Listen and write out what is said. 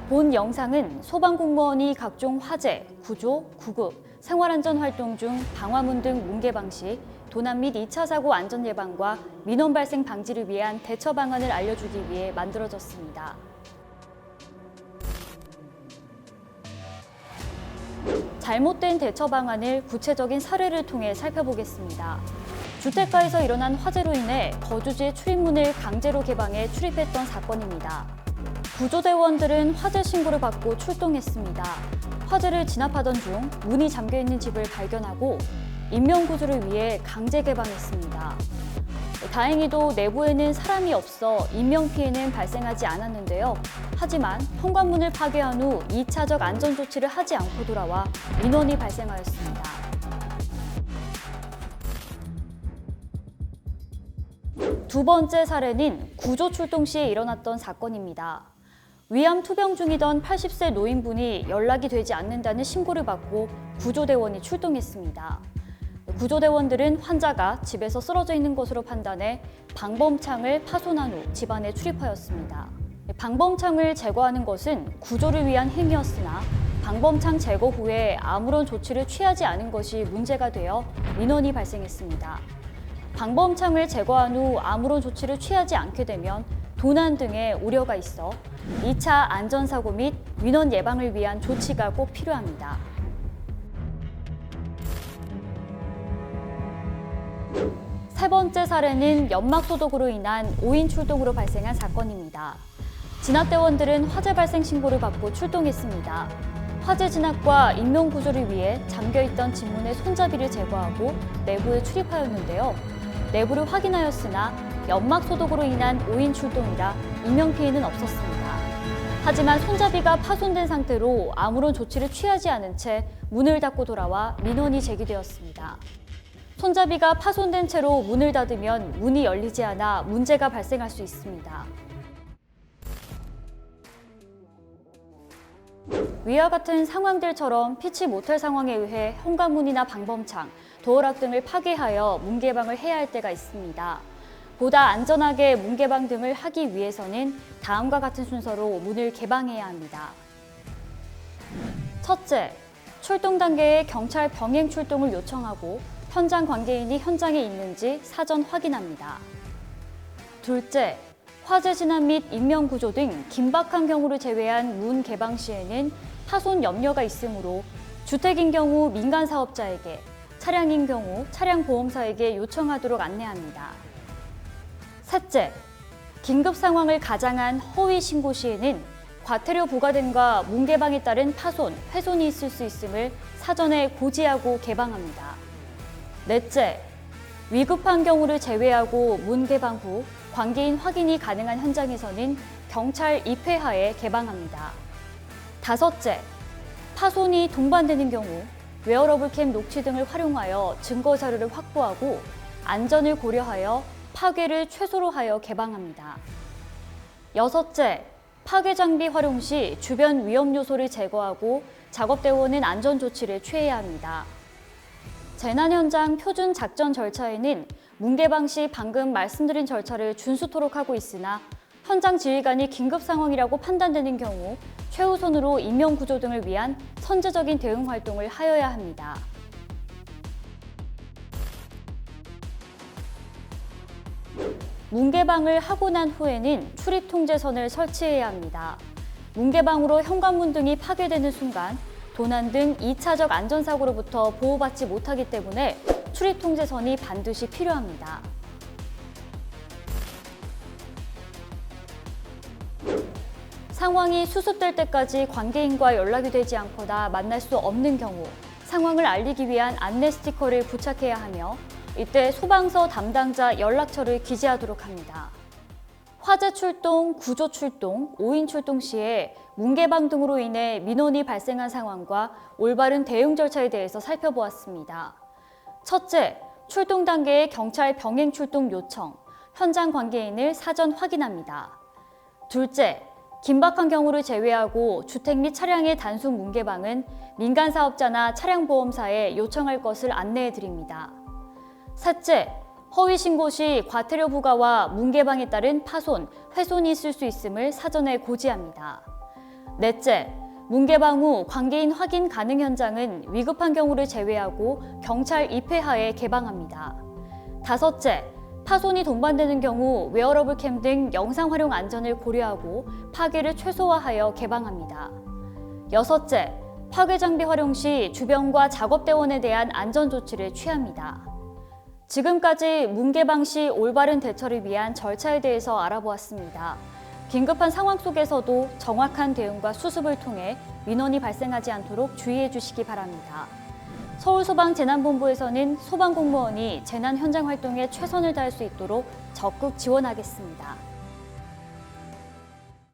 본 영상은 소방공무원이 각종 화재, 구조, 구급, 생활안전 활동 중 방화문 등 문개 방식, 도난 및 2차 사고 안전 예방과 민원 발생 방지를 위한 대처 방안을 알려주기 위해 만들어졌습니다. 잘못된 대처 방안을 구체적인 사례를 통해 살펴보겠습니다. 주택가에서 일어난 화재로 인해 거주지 출입문을 강제로 개방해 출입했던 사건입니다. 구조대원들은 화재 신고를 받고 출동했습니다. 화재를 진압하던 중 문이 잠겨있는 집을 발견하고 인명구조를 위해 강제 개방했습니다. 다행히도 내부에는 사람이 없어 인명피해는 발생하지 않았는데요. 하지만 현관문을 파괴한 후 2차적 안전조치를 하지 않고 돌아와 민원이 발생하였습니다. 두 번째 사례는 구조 출동 시에 일어났던 사건입니다. 위암 투병 중이던 80세 노인분이 연락이 되지 않는다는 신고를 받고 구조대원이 출동했습니다. 구조대원들은 환자가 집에서 쓰러져 있는 것으로 판단해 방범창을 파손한 후 집 안에 출입하였습니다. 방범창을 제거하는 것은 구조를 위한 행위였으나 방범창 제거 후에 아무런 조치를 취하지 않은 것이 문제가 되어 민원이 발생했습니다. 방범창을 제거한 후 아무런 조치를 취하지 않게 되면 도난 등의 우려가 있어 2차 안전사고 및 민원 예방을 위한 조치가 꼭 필요합니다. 세 번째 사례는 연막소독으로 인한 5인 출동으로 발생한 사건입니다. 진압대원들은 화재 발생 신고를 받고 출동했습니다. 화재 진압과 인명구조를 위해 잠겨있던 집문의 손잡이를 제거하고 내부에 출입하였는데요. 내부를 확인하였으나 연막소독으로 인한 5인 출동이라 인명피해는 없었습니다. 하지만 손잡이가 파손된 상태로 아무런 조치를 취하지 않은 채 문을 닫고 돌아와 민원이 제기되었습니다. 손잡이가 파손된 채로 문을 닫으면 문이 열리지 않아 문제가 발생할 수 있습니다. 위와 같은 상황들처럼 피치 못할 상황에 의해 현관문이나 방범창, 도어락 등을 파괴하여 문 개방을 해야 할 때가 있습니다. 보다 안전하게 문 개방 등을 하기 위해서는 다음과 같은 순서로 문을 개방해야 합니다. 첫째, 출동 단계에 경찰 병행 출동을 요청하고 현장 관계인이 현장에 있는지 사전 확인합니다. 둘째, 화재 진압 및 인명구조 등 긴박한 경우를 제외한 문 개방 시에는 파손 염려가 있으므로 주택인 경우 민간 사업자에게, 차량인 경우 차량 보험사에게 요청하도록 안내합니다. 셋째, 긴급 상황을 가장한 허위 신고 시에는 과태료 부과됨과 문 개방에 따른 파손, 훼손이 있을 수 있음을 사전에 고지하고 개방합니다. 넷째, 위급한 경우를 제외하고 문 개방 후 관계인 확인이 가능한 현장에서는 경찰 입회하에 개방합니다. 다섯째, 파손이 동반되는 경우 웨어러블 캠 녹취 등을 활용하여 증거 자료를 확보하고 안전을 고려하여 파괴를 최소로 하여 개방합니다. 여섯째, 파괴 장비 활용 시 주변 위험 요소를 제거하고 작업대원은 안전 조치를 취해야 합니다. 재난 현장 표준 작전 절차에는 문 개방 시 방금 말씀드린 절차를 준수토록 하고 있으나 현장 지휘관이 긴급 상황이라고 판단되는 경우 최우선으로 인명구조 등을 위한 선제적인 대응 활동을 하여야 합니다. 문 개방을 하고 난 후에는 출입 통제선을 설치해야 합니다. 문 개방으로 현관문 등이 파괴되는 순간 도난 등 2차적 안전사고로부터 보호받지 못하기 때문에 출입 통제선이 반드시 필요합니다. 상황이 수습될 때까지 관계인과 연락이 되지 않거나 만날 수 없는 경우 상황을 알리기 위한 안내 스티커를 부착해야 하며 이때 소방서 담당자 연락처를 기재하도록 합니다. 화재 출동, 구조 출동, 5인 출동 시에 문 개방 등으로 인해 민원이 발생한 상황과 올바른 대응 절차에 대해서 살펴보았습니다. 첫째, 출동 단계의 경찰 병행 출동 요청, 현장 관계인을 사전 확인합니다. 둘째, 긴박한 경우를 제외하고 주택 및 차량의 단순 문 개방은 민간 사업자나 차량 보험사에 요청할 것을 안내해 드립니다. 셋째, 허위 신고 시 과태료 부과와 문 개방에 따른 파손, 훼손이 있을 수 있음을 사전에 고지합니다. 넷째, 문개방 후 관계인 확인 가능 현장은 위급한 경우를 제외하고 경찰 입회하에 개방합니다. 다섯째, 파손이 동반되는 경우 웨어러블 캠 등 영상 활용 안전을 고려하고 파괴를 최소화하여 개방합니다. 여섯째, 파괴 장비 활용 시 주변과 작업대원에 대한 안전 조치를 취합니다. 지금까지 문개방 시 올바른 대처를 위한 절차에 대해서 알아보았습니다. 긴급한 상황 속에서도 정확한 대응과 수습을 통해 민원이 발생하지 않도록 주의해 주시기 바랍니다. 서울소방재난본부에서는 소방공무원이 재난 현장 활동에 최선을 다할 수 있도록 적극 지원하겠습니다.